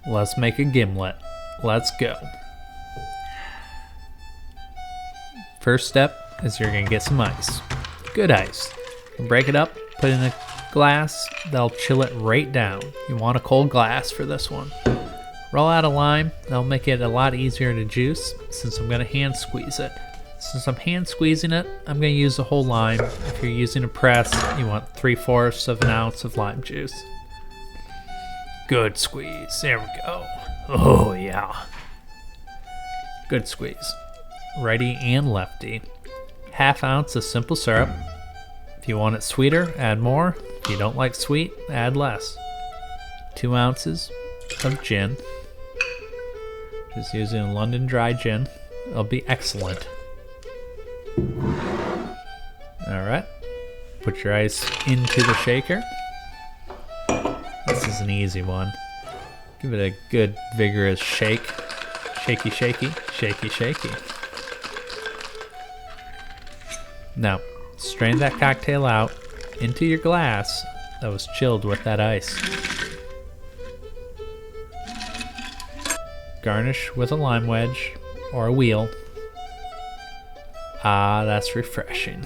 Let's make a gimlet. Let's go. First step is you're gonna get some ice. Good ice. Break it up, put it in a glass, that'll chill it right down. You want a cold glass for this one. Roll out a lime, that'll make it a lot easier to juice since I'm gonna hand squeeze it. Since I'm hand squeezing it, I'm gonna use the whole lime. If you're using a press, you want 3/4 of an ounce of lime juice. Good squeeze, there we go. Oh yeah. Good squeeze. Righty and lefty. 1/2 ounce of simple syrup. If you want it sweeter, add more. If you don't like sweet, add less. 2 ounces of gin. Just using London Dry gin. It'll be excellent. Alright. Put your ice into the shaker. This is an easy one. Give it a good vigorous shake. Shaky, shaky, shaky, shaky. Now, strain that cocktail out into your glass that was chilled with that ice. Garnish with a lime wedge or a wheel. Ah, that's refreshing.